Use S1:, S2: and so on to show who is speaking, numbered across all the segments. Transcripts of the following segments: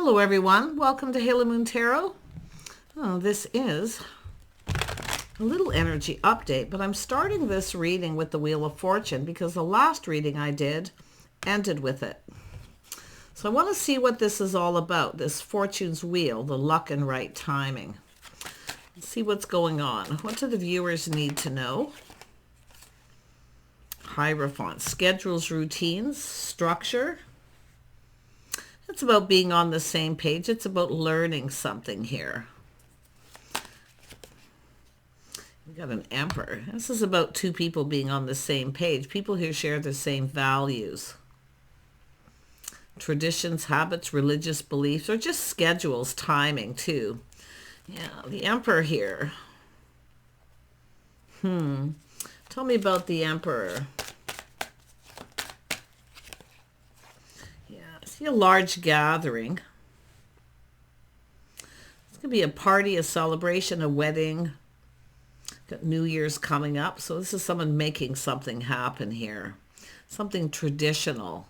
S1: Hello everyone, welcome to Halo Moon Tarot. This is a little energy update, but I'm starting this reading with the Wheel of Fortune because the last reading I did ended with it. So I want to see what this is all about, this Fortune's Wheel, the luck and right timing. Let's see what's going on. What do the viewers need to know? Hierophant, schedules, routines, structure. It's about being on the same page. It's about learning something here. We got an Emperor. This is about two people being on the same page. People who share the same values. Traditions, habits, religious beliefs, or just schedules, timing too. Yeah, the Emperor here. Tell me about the Emperor. A large gathering. It's going to be a party, a celebration, a wedding. Got New Year's coming up. So this is someone making something happen here. Something traditional.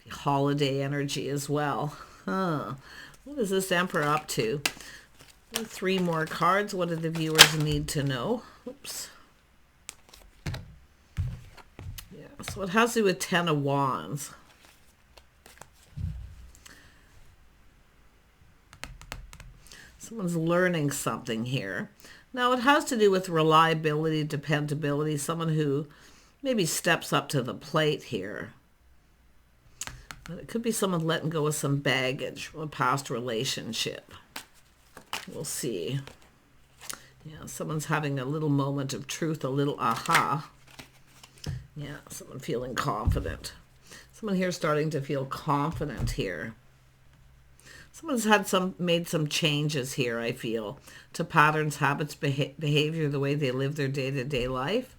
S1: Holiday energy as well. What is this Emperor up to? Three more cards. What do the viewers need to know? Oops. Yeah, so it has to do with Ten of Wands. Someone's learning something here. Now, it has to do with reliability, dependability, someone who maybe steps up to the plate here. But it could be someone letting go of some baggage from a past relationship. We'll see. Yeah, someone's having a little moment of truth, a little aha. Yeah, someone feeling confident. Someone here starting to feel confident here. Someone's made some changes here, I feel, to patterns, habits, behavior, the way they live their day-to-day life.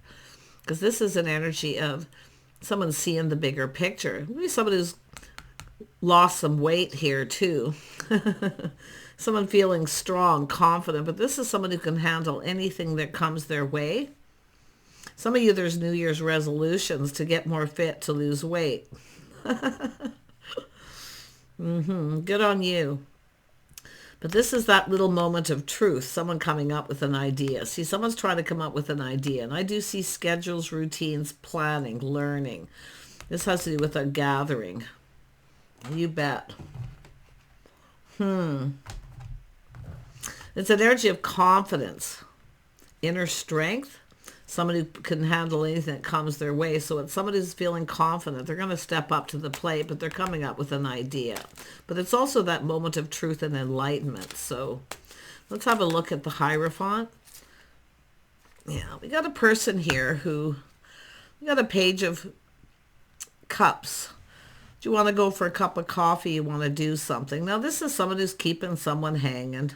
S1: Because this is an energy of someone seeing the bigger picture. Maybe somebody who's lost some weight here too. Someone feeling strong, confident, but this is someone who can handle anything that comes their way. Some of you, there's New Year's resolutions to get more fit, to lose weight. Good on you. But this is that little moment of truth, someone coming up with an idea. See, someone's trying to come up with an idea. And I do see schedules, routines, planning, learning. This has to do with a gathering. You bet. It's an energy of confidence, inner strength. Someone who can handle anything that comes their way. So it's somebody who's feeling confident. They're going to step up to the plate, but they're coming up with an idea. But it's also that moment of truth and enlightenment. So let's have a look at the Hierophant. Yeah, we got a person here we got a Page of Cups. Do you want to go for a cup of coffee? You want to do something. Now this is someone who's keeping someone hanging.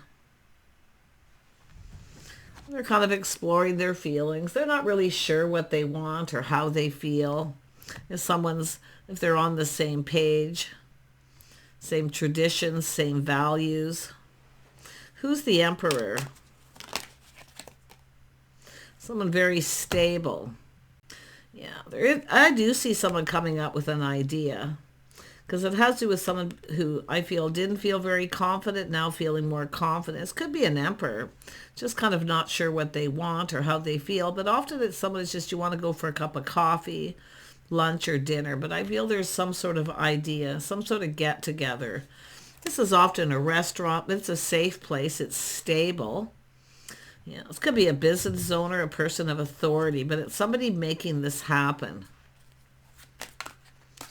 S1: They're kind of exploring their feelings. They're not really sure what they want or how they feel. If they're on the same page, same traditions, same values. Who's the Emperor? Someone very stable. Yeah, I do see someone coming up with an idea. Because it has to do with someone who I feel didn't feel very confident, now feeling more confident. This could be an Emperor, just kind of not sure what they want or how they feel. But often it's someone who's just, you want to go for a cup of coffee, lunch or dinner. But I feel there's some sort of idea, some sort of get together. This is often a restaurant, but it's a safe place. It's stable. Yeah, this could be a business owner, a person of authority, but it's somebody making this happen.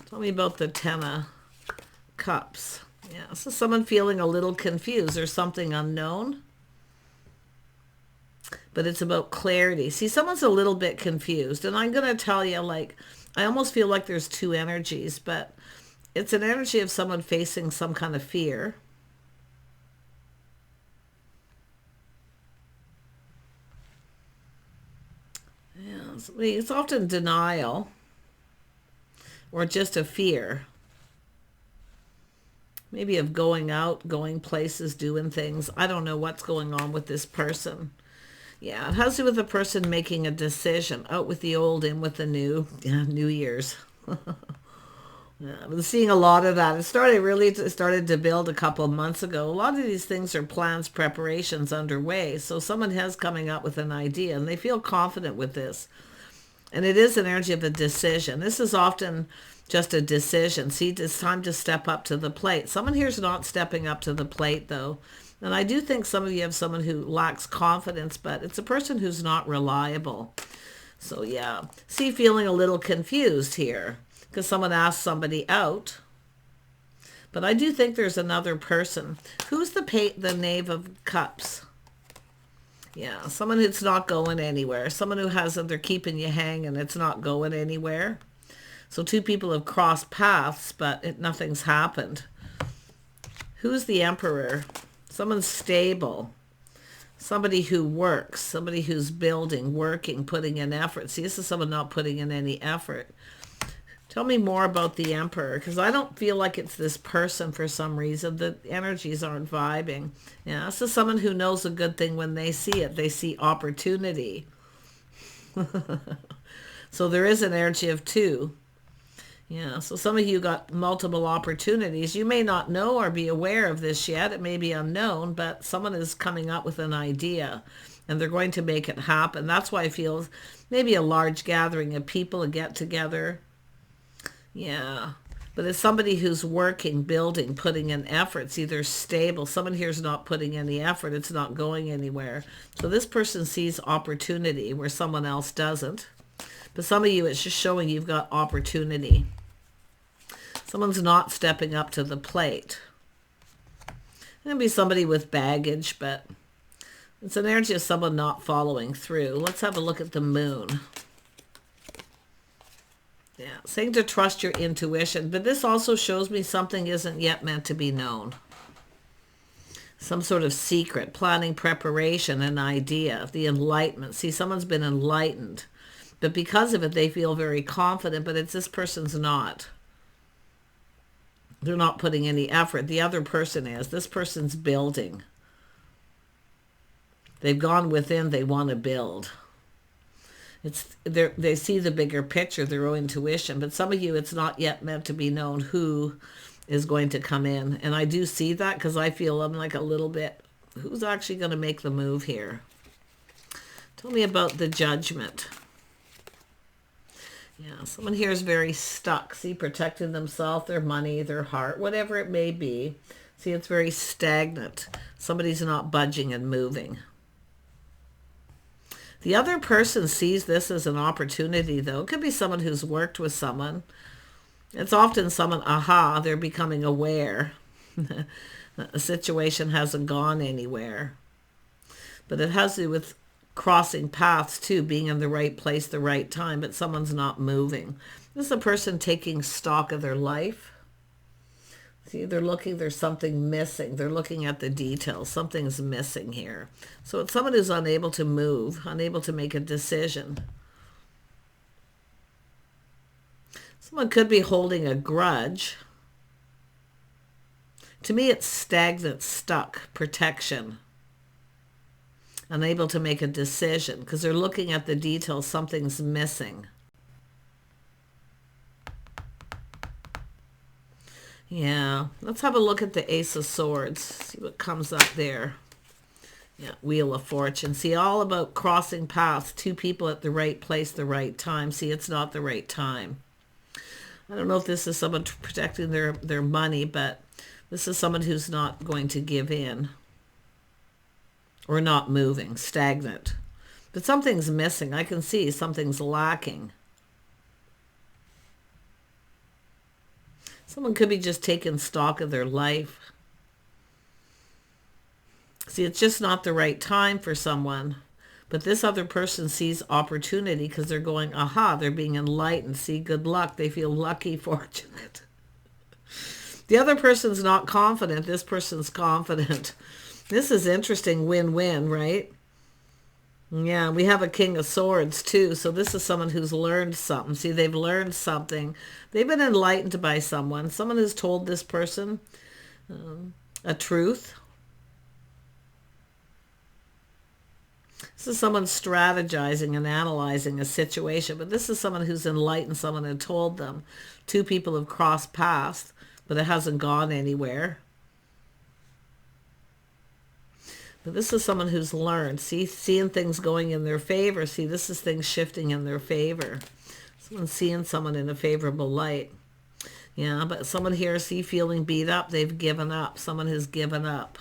S1: Tell me about the Ten of Cups. Yeah, so someone feeling a little confused. There's something unknown. But it's about clarity. See, someone's a little bit confused. And I'm going to tell you, I almost feel like there's two energies. But it's an energy of someone facing some kind of fear. Yeah, it's often denial. Or just a fear. Maybe of going out, going places, doing things. I don't know what's going on with this person. Yeah, it has to do with a person making a decision. Out with the old, in with the new. Yeah, New Year's. I've been seeing a lot of that. It started to build a couple of months ago. A lot of these things are plans, preparations underway. So someone has coming up with an idea and they feel confident with this. And it is an energy of a decision. This is often just a decision. See, it's time to step up to the plate. Someone here is not stepping up to the plate, though. And I do think some of you have someone who lacks confidence, but it's a person who's not reliable. So, yeah. See, feeling a little confused here because someone asked somebody out. But I do think there's another person. Who's the Knave of Cups? Yeah, someone who's not going anywhere. Someone who they're keeping you hanging. It's not going anywhere. So two people have crossed paths, but nothing's happened. Who's the Emperor? Someone stable. Somebody who works. Somebody who's building, working, putting in effort. See, this is someone not putting in any effort. Tell me more about the Emperor, because I don't feel like it's this person for some reason. The energies aren't vibing. Yeah, this is someone who knows a good thing when they see it. They see opportunity. So there is an energy of two. Yeah, so some of you got multiple opportunities. You may not know or be aware of this yet. It may be unknown, but someone is coming up with an idea, and they're going to make it happen. That's why I feel maybe a large gathering of people, a get-together. Yeah, but it's somebody who's working, building, putting in effort. It's either stable. Someone here is not putting any effort. It's not going anywhere. So this person sees opportunity where someone else doesn't. But some of you, it's just showing you've got opportunity. Someone's not stepping up to the plate. It can be somebody with baggage, but it's an energy of someone not following through. Let's have a look at the moon. Yeah, saying to trust your intuition, but this also shows me something isn't yet meant to be known. Some sort of secret, planning, preparation, an idea, the enlightenment. See, someone's been enlightened, but because of it, they feel very confident, but it's this person's not. They're not putting any effort. The other person is. This person's building. They've gone within, they want to build. They see the bigger picture, their own intuition, but some of you, it's not yet meant to be known who is going to come in. And I do see that because I feel I'm like a little bit, who's actually going to make the move here? Tell me about the Judgment. Yeah, someone here is very stuck. See, protecting themselves, their money, their heart, whatever it may be. See, it's very stagnant. Somebody's not budging and moving. The other person sees this as an opportunity, though. It could be someone who's worked with someone. It's often someone, they're becoming aware. A situation hasn't gone anywhere. But it has to do with crossing paths, too, being in the right place, the right time, but someone's not moving. This is a person taking stock of their life. See, there's something missing. They're looking at the details. Something's missing here. So it's someone who's unable to move, unable to make a decision. Someone could be holding a grudge. To me, it's stagnant, stuck, protection. Unable to make a decision because they're looking at the details. Something's missing. Yeah, let's have a look at the Ace of Swords. See what comes up there. Yeah, Wheel of Fortune. See, all about crossing paths. Two people at the right place, the right time. See, it's not the right time. I don't know if this is someone protecting their money, but this is someone who's not going to give in. Or not moving, stagnant. But something's missing. I can see something's lacking. Someone could be just taking stock of their life. See, it's just not the right time for someone. But this other person sees opportunity because they're going, they're being enlightened. See, good luck. They feel lucky, fortunate. The other person's not confident. This person's confident. This is interesting, win-win, right? Yeah, we have a King of Swords too. So this is someone who's learned something. See, they've learned something. They've been enlightened by someone. Someone who's told this person a truth. This is someone strategizing and analyzing a situation, but this is someone who's enlightened someone and told them. Two people have crossed paths, but it hasn't gone anywhere. But this is someone who's learned, seeing things going in their favor. See, this is things shifting in their favor. Someone seeing someone in a favorable light. Yeah, but someone here, feeling beat up. They've given up. Someone has given up.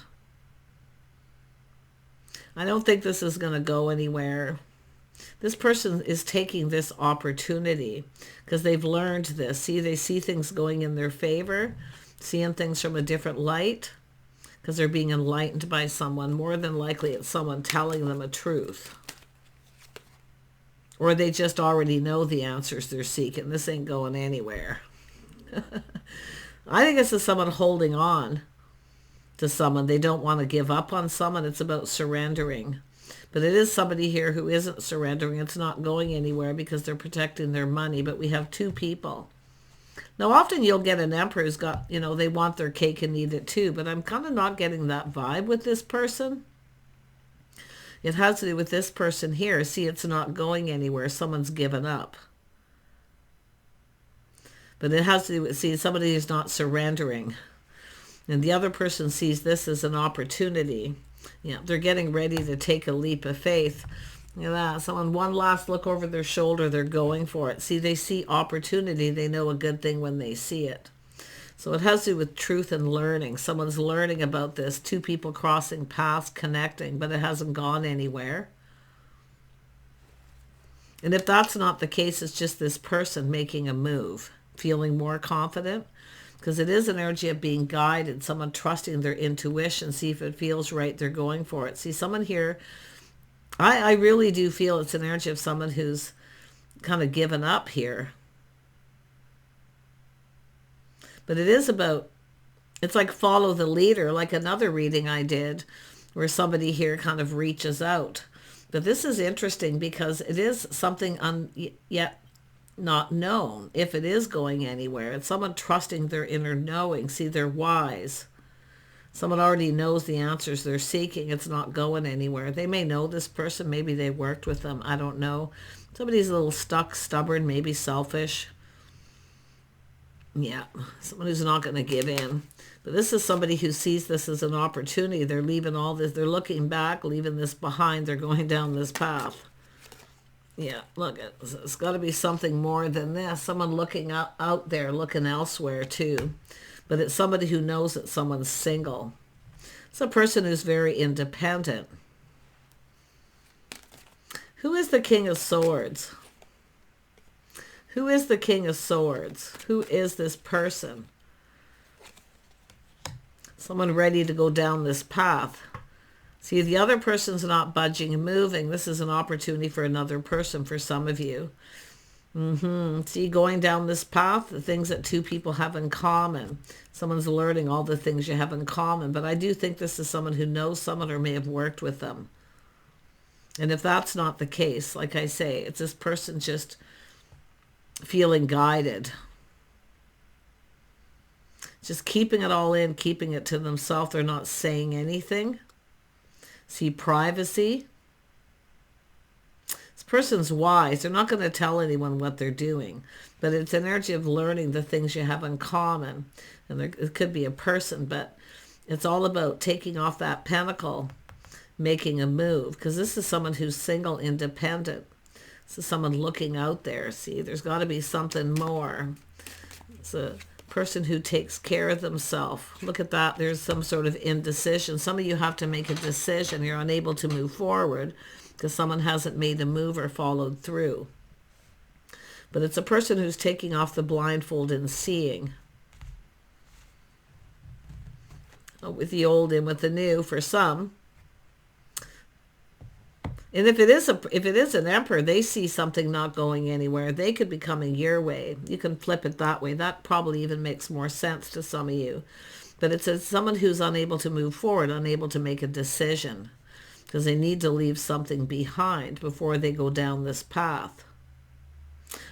S1: I don't think this is going to go anywhere. This person is taking this opportunity because they've learned this. See, they see things going in their favor, seeing things from a different light because they're being enlightened by someone. More than likely, it's someone telling them a truth. Or they just already know the answers they're seeking. This ain't going anywhere. I think this is someone holding on to someone. They don't want to give up on someone. It's about surrendering. But it is somebody here who isn't surrendering. It's not going anywhere because they're protecting their money. But we have two people. Now, often you'll get an emperor who's got, they want their cake and eat it too. But I'm kind of not getting that vibe with this person. It has to do with this person here. See, it's not going anywhere. Someone's given up. But it has to do with, somebody who's not surrendering. And the other person sees this as an opportunity. They're getting ready to take a leap of faith. Someone, one last look over their shoulder, they're going for it. See, they see opportunity. They know a good thing when they see it. So it has to do with truth and learning. Someone's learning about this. Two people crossing paths, connecting, but it hasn't gone anywhere. And if that's not the case, it's just this person making a move, feeling more confident. Because it is an energy of being guided, someone trusting their intuition, see if it feels right, they're going for it. See, someone here, I really do feel it's an energy of someone who's kind of given up here. But it is about, it's like follow the leader, like another reading I did, where somebody here kind of reaches out. But this is interesting because it is something yet not known if it is going anywhere. It's someone trusting their inner knowing. See, they're wise. Someone already knows the answers they're seeking. It's not going anywhere. They may know this person. Maybe they worked with them. I don't know. Somebody's a little stuck, stubborn, maybe selfish. Yeah, someone who's not going to give in. But this is somebody who sees this as an opportunity. They're leaving all this. They're looking back, leaving this behind. They're going down this path. Yeah, look, it's got to be something more than this. Someone looking out there, looking elsewhere too. But it's somebody who knows that someone's single. It's a person who's very independent. Who is the King of Swords? Who is the King of Swords? Who is this person? Someone ready to go down this path. See, the other person's not budging and moving. This is an opportunity for another person, for some of you. See, going down this path, the things that two people have in common. Someone's learning all the things you have in common. But I do think this is someone who knows someone or may have worked with them. And if that's not the case, like I say, it's this person just feeling guided. Just keeping it all in, keeping it to themselves. They're not saying anything. See, privacy. This person's wise. They're not going to tell anyone what they're doing. But it's an energy of learning the things you have in common. And it could be a person, but it's all about taking off that pentacle, making a move. Because this is someone who's single, independent. This is someone looking out there. See, there's got to be something more. It's a person who takes care of themselves. Look at that. There's some sort of indecision. Some of you have to make a decision. You're unable to move forward because someone hasn't made a move or followed through. But it's a person who's taking off the blindfold and seeing. With the old and with the new for some. And if it is an emperor, they see something not going anywhere. They could be coming your way. You can flip it that way. That probably even makes more sense to some of you. But it's someone who's unable to move forward, unable to make a decision, because they need to leave something behind before they go down this path.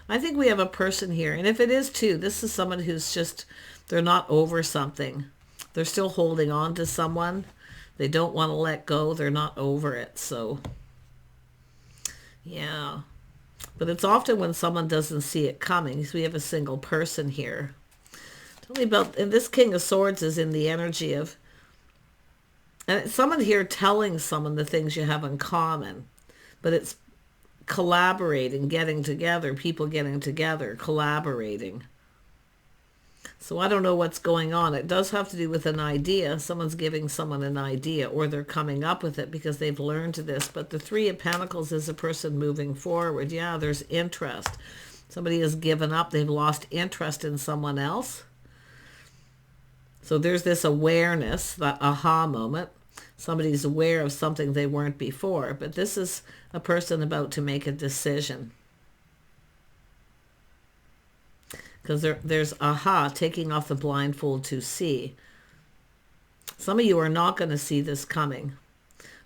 S1: I think we have a person here. And if it is too, this is someone who's just, they're not over something. They're still holding on to someone. They don't want to let go. They're not over it. So Yeah. But it's often when someone doesn't see it coming. So we have a single person here. Tell me about, and this King of Swords is in the energy of, and it's someone here telling someone the things you have in common. But it's collaborating, getting together, people getting together, collaborating. So I don't know what's going on. It does have to do with an idea. Someone's giving someone an idea, or they're coming up with it because they've learned this. But the Three of Pentacles is a person moving forward. Yeah, there's interest. Somebody has given up. They've lost interest in someone else. So there's this awareness, that aha moment. Somebody's aware of something they weren't before. But this is a person about to make a decision. Because there's aha, taking off the blindfold to see. Some of you are not going to see this coming,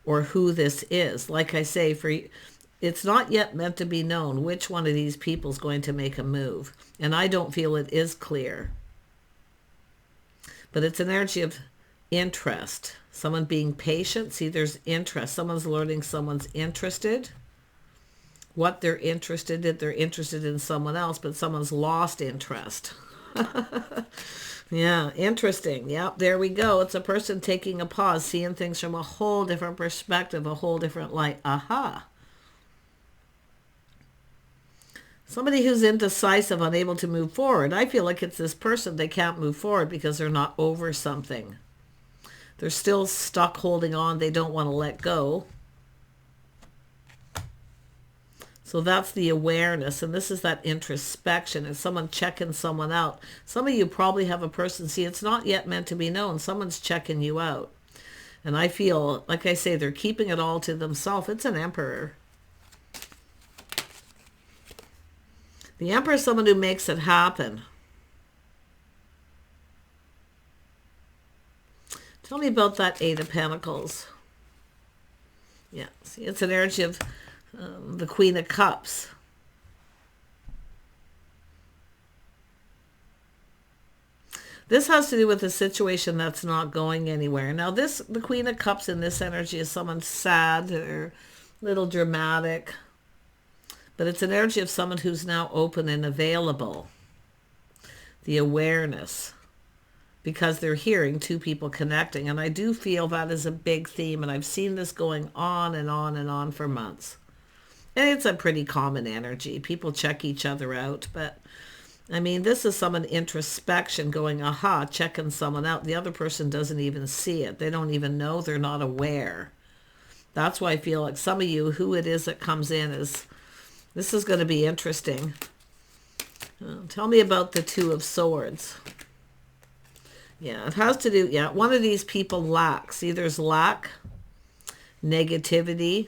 S1: or who this is. Like I say, it's not yet meant to be known which one of these people is going to make a move. And I don't feel it is clear. But it's an energy of interest. Someone being patient. See, there's interest. Someone's learning, someone's interested. What they're interested in. They're interested in someone else, but someone's lost interest. Yeah, interesting. Yeah, there we go. It's a person taking a pause, seeing things from a whole different perspective, a whole different light. Aha. Somebody who's indecisive, unable to move forward. I feel like it's this person, they can't move forward because they're not over something. They're still stuck holding on. They don't want to let go. So that's the awareness, and this is that introspection. It's someone checking someone out. Some of you probably have a person, see, it's not yet meant to be known. Someone's checking you out. And I feel, like I say, they're keeping it all to themselves. It's an Emperor. The Emperor is someone who makes it happen. Tell me about that Eight of Pentacles. Yeah, see, it's an energy of the Queen of Cups. This has to do with a situation that's not going anywhere. Now, the Queen of Cups in this energy is someone sad or a little dramatic. But it's an energy of someone who's now open and available. The awareness. Because they're hearing two people connecting. And I do feel that is a big theme. And I've seen this going on and on and on for months. And it's a pretty common energy. People check each other out. But, I mean, this is someone introspection going, aha, checking someone out. The other person doesn't even see it. They don't even know. They're not aware. That's why I feel like some of you, who it is that comes in is, this is going to be interesting. Tell me about the Two of Swords. Yeah, it has to do, yeah, one of these people lacks. See, there's lack, negativity.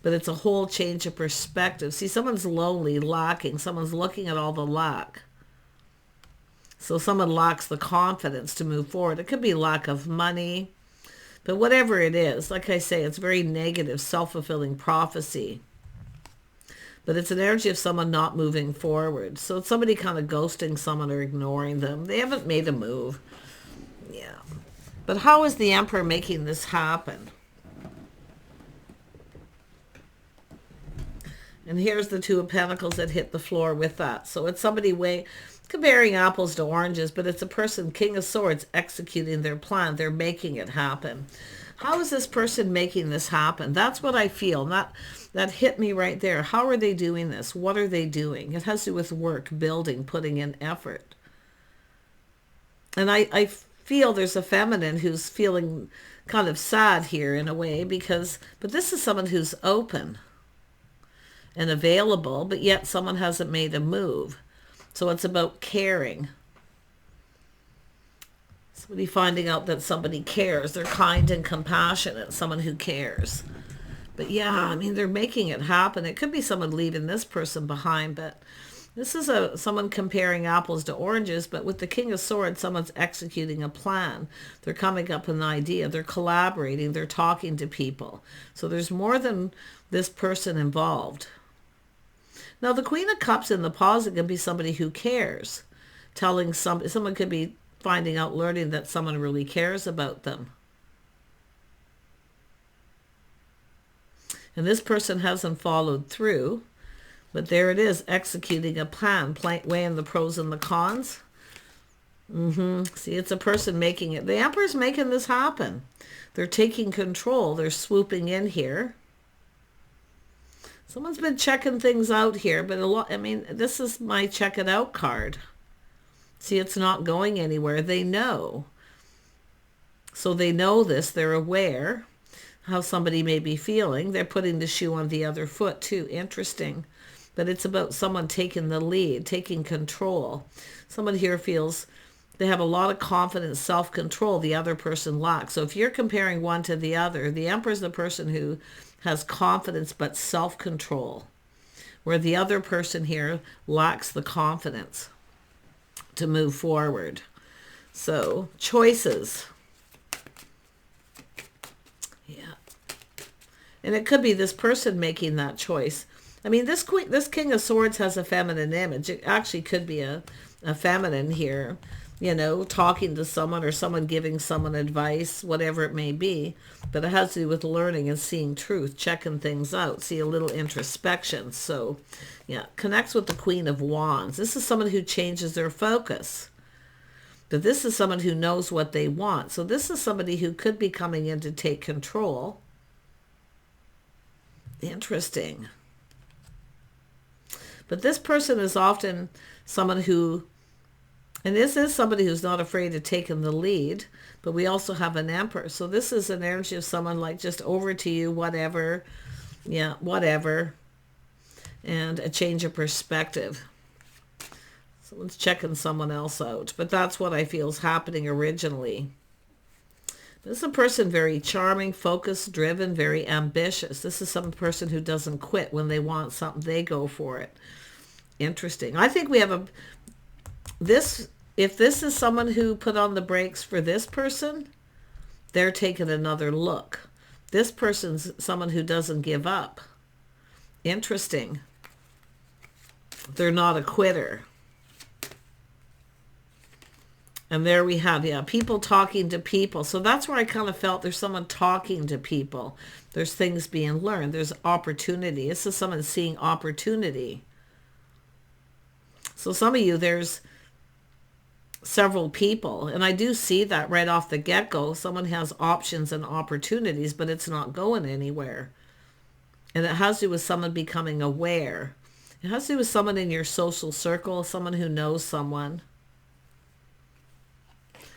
S1: But it's a whole change of perspective. See, someone's lonely, lacking. Someone's looking at all the lack. So someone lacks the confidence to move forward. It could be lack of money. But whatever it is, like I say, it's very negative, self-fulfilling prophecy. But it's an energy of someone not moving forward. So it's somebody kind of ghosting someone or ignoring them. They haven't made a move. Yeah. But how is the Emperor making this happen? And here's the Two of Pentacles that hit the floor with that. So it's somebody comparing apples to oranges, but it's a person, King of Swords, executing their plan. They're making it happen. How is this person making this happen? That's what I feel. That hit me right there. How are they doing this? What are they doing? It has to do with work, building, putting in effort. And I feel there's a feminine who's feeling kind of sad here in a way but this is someone who's open and available, but yet someone hasn't made a move. So it's about caring. Somebody finding out that somebody cares. They're kind and compassionate, someone who cares. But yeah, I mean, they're making it happen. It could be someone leaving this person behind, but this is someone comparing apples to oranges, but with the King of Swords, someone's executing a plan. They're coming up with an idea. They're collaborating. They're talking to people. So there's more than this person involved. Now, the Queen of Cups in the positive can be somebody who cares. Someone could be finding out, learning that someone really cares about them. And this person hasn't followed through. But there it is, executing a plan, weighing the pros and the cons. See, it's a person making it. The Emperor's making this happen. They're taking control. They're swooping in here. Someone's been checking things out here, but this is my check it out card. See, it's not going anywhere. They know. So they know this. They're aware how somebody may be feeling. They're putting the shoe on the other foot too. Interesting. But it's about someone taking the lead, taking control. Someone here feels they have a lot of confidence, self-control the other person lacks. So if you're comparing one to the other, the Emperor is the person who has confidence but self-control, where the other person here lacks the confidence to move forward. So choices. Yeah. And it could be this person making that choice. I mean, this King of Swords has a feminine image. It actually could be a feminine here, talking to someone or someone giving someone advice, whatever it may be. But it has to do with learning and seeing truth, checking things out, see a little introspection. So, yeah, connects with the Queen of Wands. This is someone who changes their focus. But this is someone who knows what they want. So this is somebody who could be coming in to take control. Interesting. But this person is often someone who, and this is somebody who's not afraid of taking the lead, but we also have an Emperor. So this is an energy of someone like just over to you, whatever, yeah, whatever, and a change of perspective. Someone's checking someone else out, but that's what I feel is happening originally. This is a person very charming, focused, driven, very ambitious. This is some person who doesn't quit. When they want something, they go for it. Interesting. I think we have if this is someone who put on the brakes for this person, they're taking another look. This person's someone who doesn't give up. Interesting. They're not a quitter. And there we have, yeah, people talking to people. So that's where I kind of felt there's someone talking to people. There's things being learned. There's opportunity. This is someone seeing opportunity. So some of you, there's several people. And I do see that right off the get-go. Someone has options and opportunities, but it's not going anywhere. And it has to do with someone becoming aware. It has to do with someone in your social circle, someone who knows someone.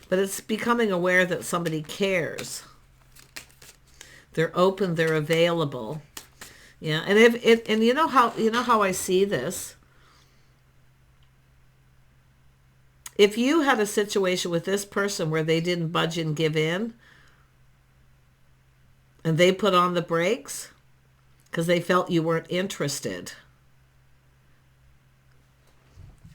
S1: But it's becoming aware that somebody cares. They're open, they're available. Yeah, and you know how I see this? If you had a situation with this person where they didn't budge and give in, and they put on the brakes because they felt you weren't interested,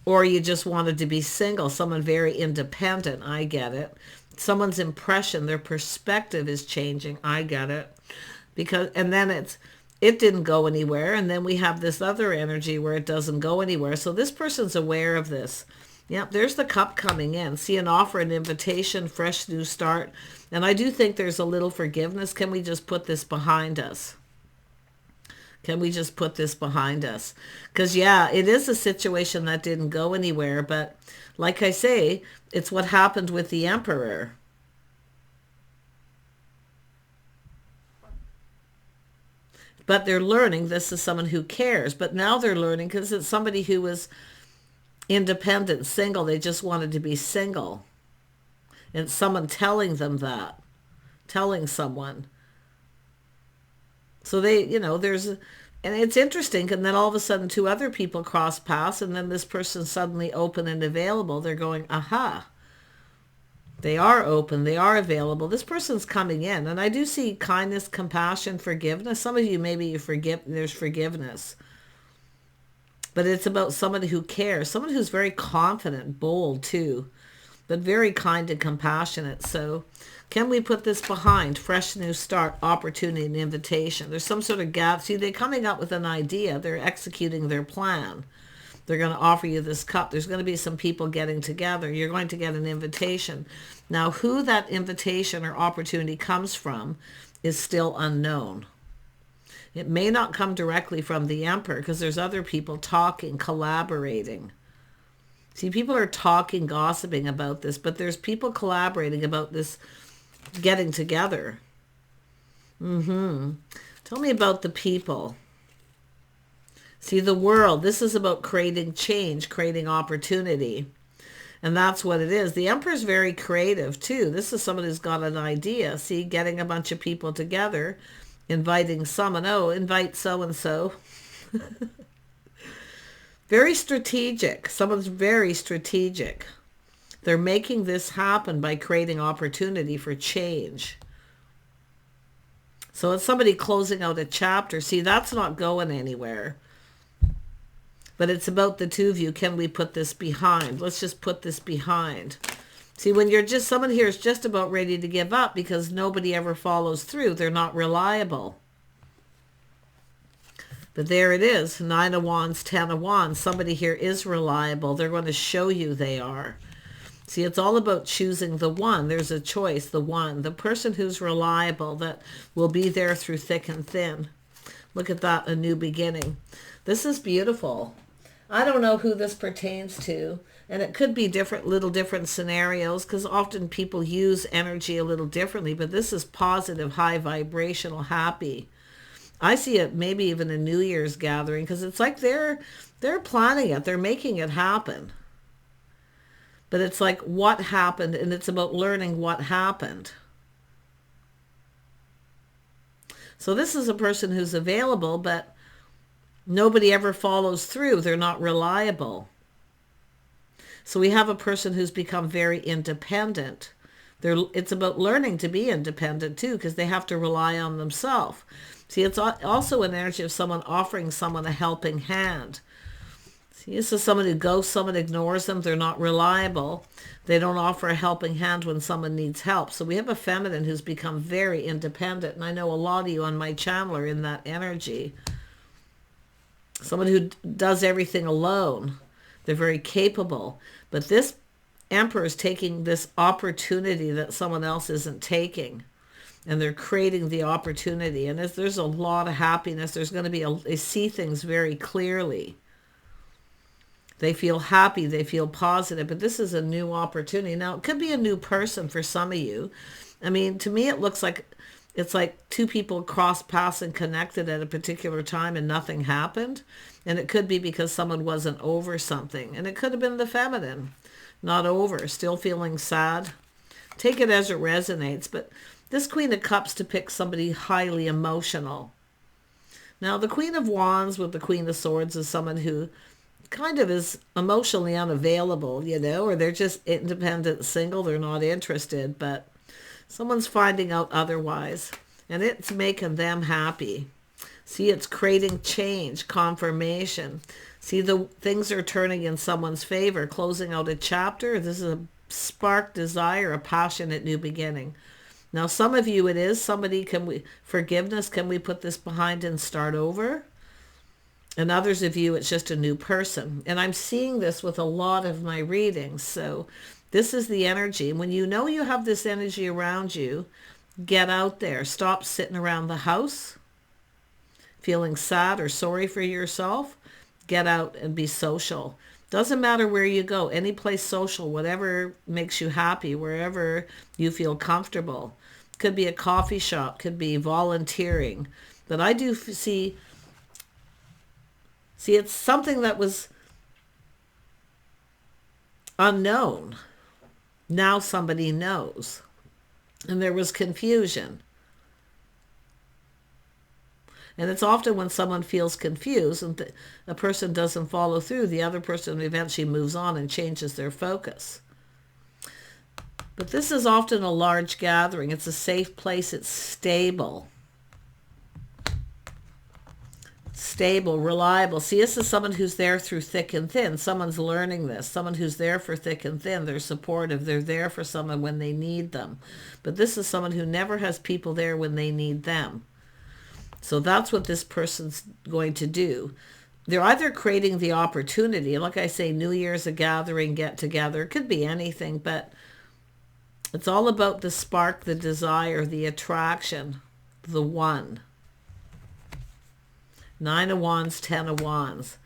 S1: or you just wanted to be single, someone very independent, I get it. Someone's impression, their perspective is changing, I get it. And then it didn't go anywhere, and then we have this other energy where it doesn't go anywhere. So this person's aware of this. Yep, there's the cup coming in. See, an offer, an invitation, fresh new start. And I do think there's a little forgiveness. Can we just put this behind us? Can we just put this behind us? Because, yeah, it is a situation that didn't go anywhere. But like I say, it's what happened with the Emperor. But they're learning this is someone who cares. But now they're learning because it's somebody who was independent, single. They just wanted to be single. And someone telling them that. Telling someone. So they, and it's interesting. And then all of a sudden 2 other people cross paths, and then this person's suddenly open and available. They're going, aha. They are open. They are available. This person's coming in. And I do see kindness, compassion, forgiveness. Some of you, maybe you forgive, there's forgiveness. But it's about somebody who cares. Someone who's very confident, bold too. But very kind and compassionate. So can we put this behind? Fresh new start, opportunity, and invitation. There's some sort of gap. See, they're coming up with an idea. They're executing their plan. They're going to offer you this cup. There's going to be some people getting together. You're going to get an invitation. Now, who that invitation or opportunity comes from is still unknown. It may not come directly from the Emperor because there's other people talking, collaborating. See, people are talking, gossiping about this, but there's people collaborating about this getting together. Tell me about the people. See, the world, this is about creating change, creating opportunity. And that's what it is. The Emperor's very creative too. This is someone who's got an idea. See, getting a bunch of people together, inviting someone. Oh, invite so-and-so. Very strategic. Someone's very strategic. They're making this happen by creating opportunity for change. So it's somebody closing out a chapter. See, that's not going anywhere. But it's about the two of you. Can we put this behind? Let's just put this behind. See, when you're just, someone here is just about ready to give up because nobody ever follows through. They're not reliable. But there it is. 9 of Wands, 10 of Wands. Somebody here is reliable. They're going to show you they are. See, it's all about choosing the one. There's a choice, the one. The person who's reliable, that will be there through thick and thin. Look at that, a new beginning. This is beautiful. I don't know who this pertains to. And it could be little different scenarios because often people use energy a little differently. But this is positive, high vibrational, happy. I see it maybe even a New Year's gathering because it's like they're planning it. They're making it happen. But it's like what happened, and it's about learning what happened. So this is a person who's available, but nobody ever follows through. They're not reliable. So we have a person who's become very independent. It's about learning to be independent too, because they have to rely on themselves. See, it's also an energy of someone offering someone a helping hand. See, this is someone who ghosts, someone ignores them. They're not reliable. They don't offer a helping hand when someone needs help. So we have a feminine who's become very independent. And I know a lot of you on my channel are in that energy. Someone who does everything alone. They're very capable. But this Emperor is taking this opportunity that someone else isn't taking. And they're creating the opportunity. And there's a lot of happiness. There's going to be they see things very clearly. They feel happy. They feel positive. But this is a new opportunity. Now, it could be a new person for some of you. I mean, to me, it looks like it's like two people crossed paths and connected at a particular time and nothing happened. And it could be because someone wasn't over something. And it could have been the feminine, not over, still feeling sad. Take it as it resonates. But this Queen of Cups depicts somebody highly emotional. Now, the Queen of Wands with the Queen of Swords is someone who kind of is emotionally unavailable, you know, or they're just independent, single, they're not interested, but someone's finding out otherwise, and it's making them happy. See, it's creating change, confirmation. See, the things are turning in someone's favor, closing out a chapter. This is a spark, desire, a passionate new beginning. Now, some of you it is somebody, forgiveness, can we put this behind and start over? And others of you, it's just a new person. And I'm seeing this with a lot of my readings. So this is the energy. When you know you have this energy around you, get out there. Stop sitting around the house, feeling sad or sorry for yourself. Get out and be social. Doesn't matter where you go. Any place social, whatever makes you happy, wherever you feel comfortable. Could be a coffee shop, could be volunteering. But I do see, it's something that was unknown. Now somebody knows. And there was confusion. And it's often when someone feels confused and a person doesn't follow through, the other person eventually moves on and changes their focus. But this is often a large gathering. It's a safe place. It's stable. Stable, reliable. See, this is someone who's there through thick and thin. Someone's learning this. Someone who's there for thick and thin. They're supportive. They're there for someone when they need them. But this is someone who never has people there when they need them. So that's what this person's going to do. They're either creating the opportunity. Like I say, New Year's, a gathering, get together. It could be anything, but it's all about the spark, the desire, the attraction, the one. Nine of Wands, 10 of Wands.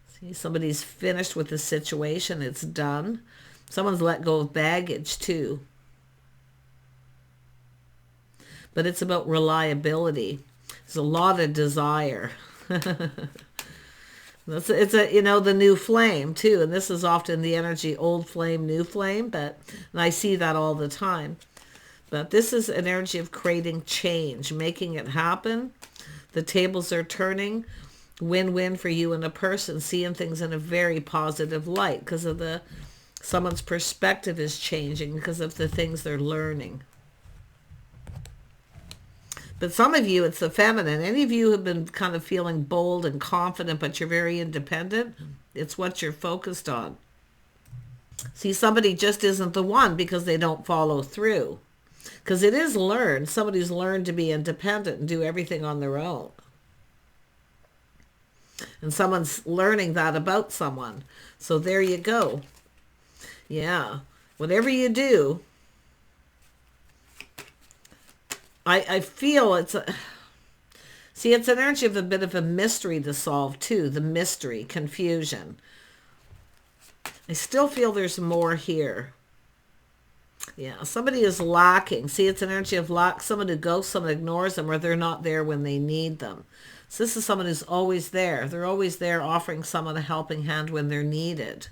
S1: See, somebody's finished with the situation. It's done. Someone's let go of baggage too. But it's about reliability. There's a lot of desire. It's a, you know, the new flame too. And this is often the energy, old flame, new flame. And I see that all the time. But this is an energy of creating change, making it happen. The tables are turning. Win-win for you and a person, seeing things in a very positive light because of someone's perspective is changing because of the things they're learning. But some of you, it's the feminine. Any of you who have been kind of feeling bold and confident, but you're very independent, it's what you're focused on. See, somebody just isn't the one because they don't follow through. Because it is learned. Somebody's learned to be independent and do everything on their own. And someone's learning that about someone. So there you go. Yeah. Whatever you do, I feel it's see, it's an energy of a bit of a mystery to solve too. The mystery, confusion. I still feel there's more here. Yeah, somebody is lacking. See, it's an energy of lack. Someone who ghosts, someone ignores them, or they're not there when they need them. So this is someone who's always there. They're always there offering someone a helping hand when they're needed.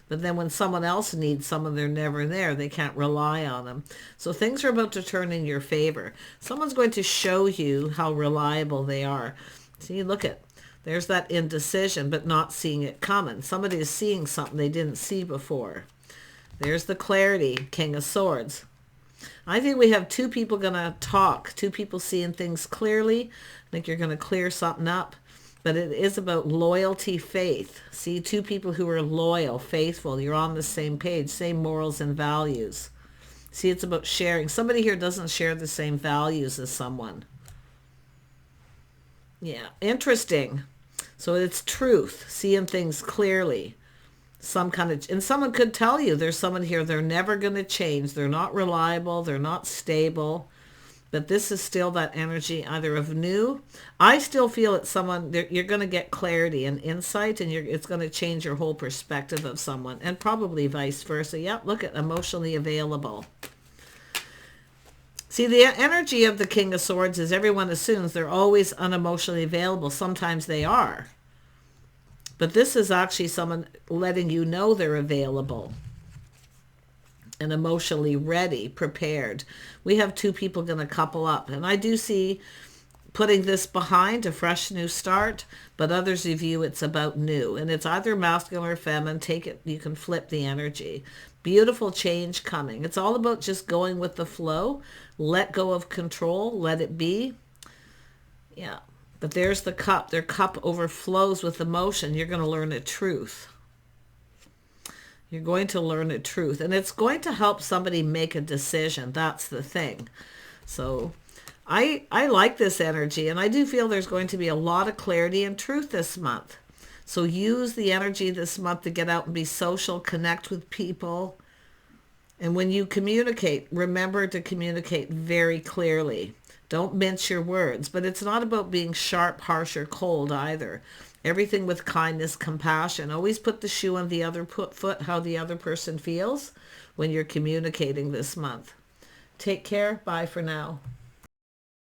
S1: But then when someone else needs someone, they're never there. They can't rely on them. So things are about to turn in your favor. Someone's going to show you how reliable they are. See, look at, there's that indecision, but not seeing it coming. Somebody is seeing something they didn't see before. There's the clarity, King of Swords. I think we have two people going to talk, two people seeing things clearly. I think you're going to clear something up. But it is about loyalty, faith. See, two people who are loyal, faithful. You're on the same page, same morals and values. See, it's about sharing. Somebody here doesn't share the same values as someone. Yeah, interesting. So it's truth, seeing things clearly. Some kind of, and someone could tell you there's someone here, they're never going to change. They're not reliable. They're not stable. But this is still that energy either of new. I still feel it's someone, you're going to get clarity and insight, and it's going to change your whole perspective of someone, and probably vice versa. Yep, look at emotionally available. See, the energy of the King of Swords is everyone assumes they're always unemotionally available. Sometimes they are. But this is actually someone letting you know they're available and emotionally ready, prepared. We have two people going to couple up. And I do see putting this behind a fresh new start, but others of you, it's about new. And it's either masculine or feminine. Take it, you can flip the energy. Beautiful change coming. It's all about just going with the flow. Let go of control. Let it be. Yeah. But there's the cup. Their cup overflows with emotion. You're going to learn a truth. You're going to learn a truth. And it's going to help somebody make a decision. That's the thing. So I like this energy. And I do feel there's going to be a lot of clarity and truth this month. So use the energy this month to get out and be social, connect with people. And when you communicate, remember to communicate very clearly. Don't mince your words. But it's not about being sharp, harsh, or cold either. Everything with kindness, compassion. Always put the shoe on the other foot, how the other person feels when you're communicating this month. Take care. Bye for now.